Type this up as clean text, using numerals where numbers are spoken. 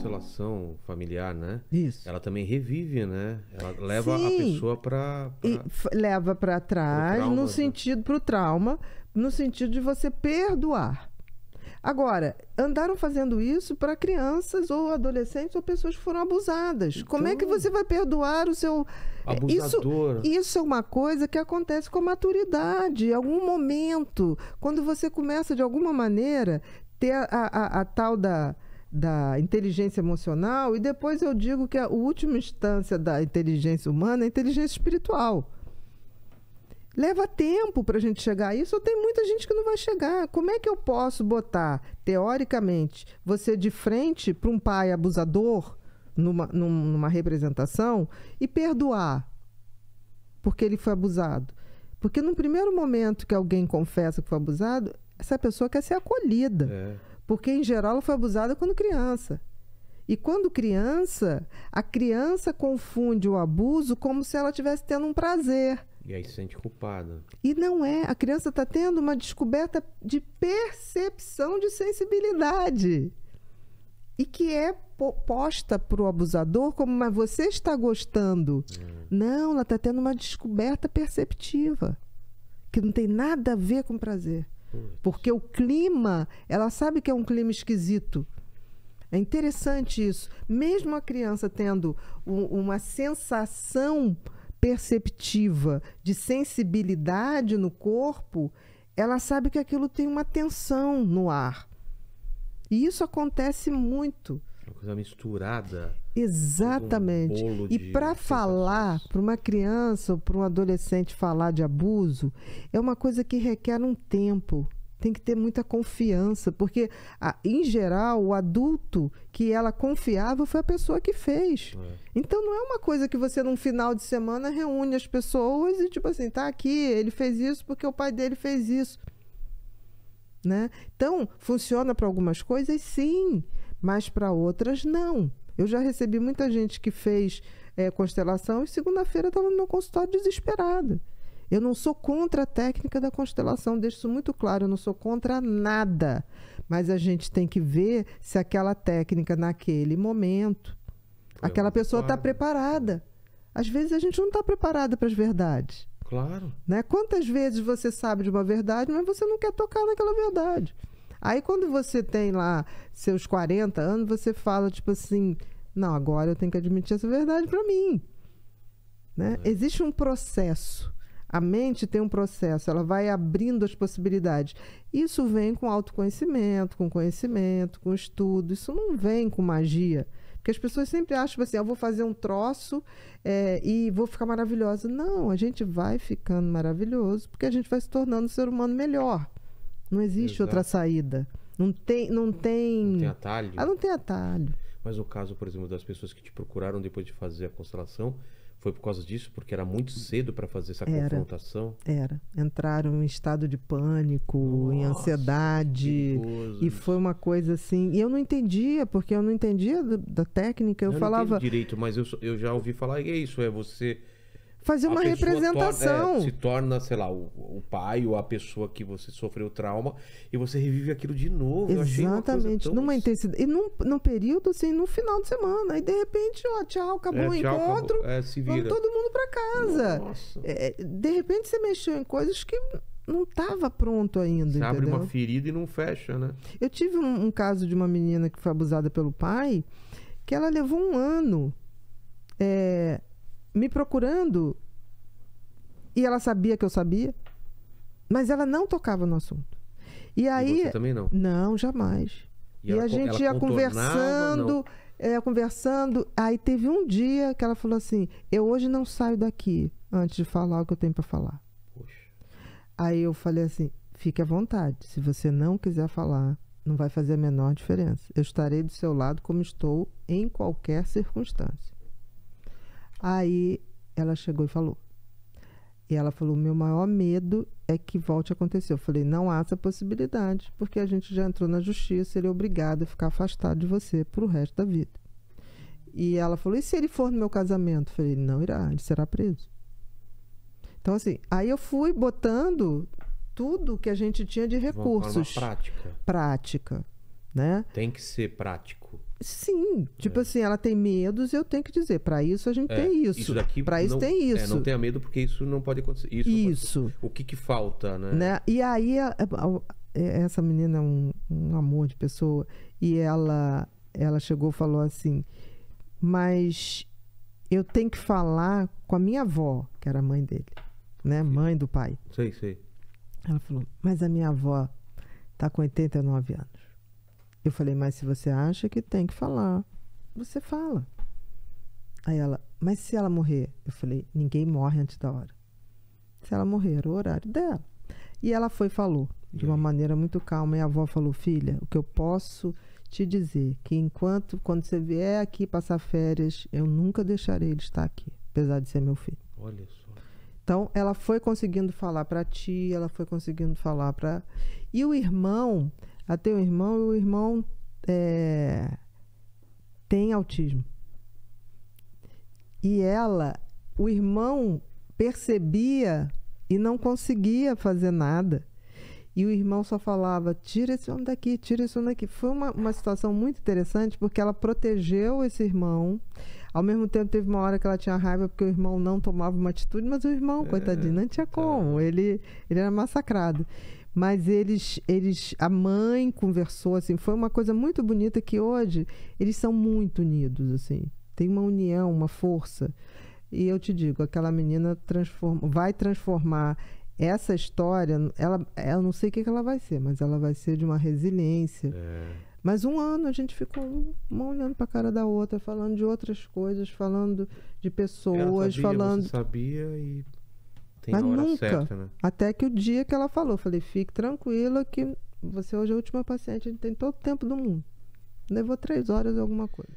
constelação familiar, né? Isso. Ela também revive, né? Ela leva a Sim. pessoa para Leva para trás trauma, no né? sentido, pro trauma, no sentido de você perdoar. Agora, andaram fazendo isso para crianças ou adolescentes ou pessoas que foram abusadas. Como é que Então, você vai perdoar o seu... abusador. Isso é uma coisa que acontece com a maturidade. Em algum momento, quando você começa, de alguma maneira, ter a tal da inteligência emocional, e depois eu digo que a última instância da inteligência humana é a inteligência espiritual. Leva tempo para a gente chegar a isso, ou tem muita gente que não vai chegar. Como é que eu posso botar, teoricamente, você de frente para um pai abusador numa representação e perdoar porque ele foi abusado? Porque no primeiro momento que alguém confessa que foi abusado, essa pessoa quer ser acolhida. É. Porque, em geral, ela foi abusada quando criança. E quando criança, a criança confunde o abuso como se ela estivesse tendo um prazer. E aí se sente culpada. E não é. A criança está tendo uma descoberta de percepção de sensibilidade. E que é posta para o abusador como, mas você está gostando. Não, ela está tendo uma descoberta perceptiva. Que não tem nada a ver com prazer. Porque o clima, ela sabe que é um clima esquisito. É interessante isso. Mesmo a criança tendo uma sensação perceptiva de sensibilidade no corpo, ela sabe que aquilo tem uma tensão no ar. E isso acontece muito. Uma coisa misturada. Exatamente. Um bolo E de para falar, sensações. para uma criança ou para um adolescente falar de abuso, é uma coisa que requer um tempo. Tem que ter muita confiança, porque, em geral, o adulto que ela confiava foi a pessoa que fez. Então, não é uma coisa que você, num final de semana, reúne as pessoas e, tipo assim, tá aqui, ele fez isso porque o pai dele fez isso. Né? Então, funciona para algumas coisas, sim, mas para outras, não. Eu já recebi muita gente que fez constelação e segunda-feira estava no meu consultório desesperada. Eu não sou contra a técnica da constelação, deixo isso muito claro, eu não sou contra nada. Mas a gente tem que ver se aquela técnica, naquele momento, aquela pessoa está preparada. Às vezes a gente não está preparada para as verdades. Claro. Né? Quantas vezes você sabe de uma verdade, mas você não quer tocar naquela verdade? Aí quando você tem lá seus 40 anos, você fala tipo assim, não, agora eu tenho que admitir essa verdade para mim. Né? Existe um processo. A mente tem um processo, ela vai abrindo as possibilidades. Isso vem com autoconhecimento, com conhecimento, com estudo. Isso não vem com magia. Porque as pessoas sempre acham assim, eu vou fazer um troço e vou ficar maravilhosa. Não, a gente vai ficando maravilhoso porque a gente vai se tornando um ser humano melhor. Não existe outra saída. Não tem atalho. Não tem atalho. Mas o caso, por exemplo, das pessoas que te procuraram depois de fazer a constelação, foi por causa disso? Porque era muito cedo para fazer essa confrontação? Era. Entraram em estado de pânico, em ansiedade. E foi uma coisa assim... E eu não entendia, porque eu não entendia da técnica. Eu falava... não entendo direito, mas eu já ouvi falar que é isso, é você... fazer uma representação. Se torna, sei lá, o pai ou a pessoa que você sofreu trauma e você revive aquilo de novo. Exatamente, numa intensidade. E num período, assim, no final de semana. Aí, de repente, ó, tchau, acabou o encontro. Se vira. Vamos todo mundo para casa. Nossa. De repente, você mexeu em coisas que não estava pronto ainda. Você abre entendeu? uma ferida e não fecha, né? Eu tive um caso de uma menina que foi abusada pelo pai, que ela levou um ano me procurando, e ela sabia que eu sabia, mas ela não tocava no assunto. E aí, você também não? Não, jamais. E a gente ia conversando, aí teve um dia que ela falou assim, eu hoje não saio daqui antes de falar o que eu tenho para falar. Poxa. Aí eu falei assim, fique à vontade, se você não quiser falar, não vai fazer a menor diferença. Eu estarei do seu lado como estou em qualquer circunstância. Aí ela chegou e falou. E ela falou, meu maior medo é que volte a acontecer. Eu falei, não há essa possibilidade, porque a gente já entrou na justiça, ele é obrigado a ficar afastado de você pro resto da vida. E ela falou, e se ele for no meu casamento? Eu falei, não irá, ele será preso. Então, assim, aí eu fui botando tudo que a gente tinha de recursos. Uma prática. Prática, né? Tem que ser prático. Sim, tipo assim, ela tem medos, eu tenho que dizer, para isso a gente tem isso. Para isso tem isso. Não tenha medo, porque isso não pode acontecer. Isso. O que falta, né? E aí, essa menina é um amor de pessoa, e ela chegou e falou assim, mas eu tenho que falar com a minha avó, que era a mãe dele, né? Mãe do pai. Sei. Ela falou, mas a minha avó tá com 89 anos. Eu falei, mas se você acha que tem que falar, você fala. Aí ela, mas se ela morrer? Eu falei, ninguém morre antes da hora. Se ela morrer, era o horário dela. E ela foi e falou, de uma maneira muito calma. E a avó falou, filha, o que eu posso te dizer, que quando você vier aqui passar férias, eu nunca deixarei ele estar aqui, apesar de ser meu filho. Olha só. Então, ela foi conseguindo falar para a tia, ela foi conseguindo falar para... E o irmão... Até o irmão tem autismo. E o irmão percebia e não conseguia fazer nada. E o irmão só falava, tira esse homem daqui, tira esse homem daqui. Foi uma situação muito interessante, porque ela protegeu esse irmão. Ao mesmo tempo, teve uma hora que ela tinha raiva porque o irmão não tomava uma atitude, mas o irmão, coitadinho, não tinha como. Ele era massacrado. Mas a mãe conversou, assim, foi uma coisa muito bonita, que hoje eles são muito unidos, assim. Tem uma união, uma força. E eu te digo, aquela menina vai transformar essa história, ela não sei o que ela vai ser, mas ela vai ser de uma resiliência. Mas um ano a gente ficou uma olhando para a cara da outra, falando de outras coisas, falando de pessoas, você sabia e... Tem mas a hora nunca, certa, né? até que o dia que ela falou, eu falei, fique tranquila que você hoje é a última paciente, a gente tem todo o tempo do mundo. Levou 3 horas e alguma coisa.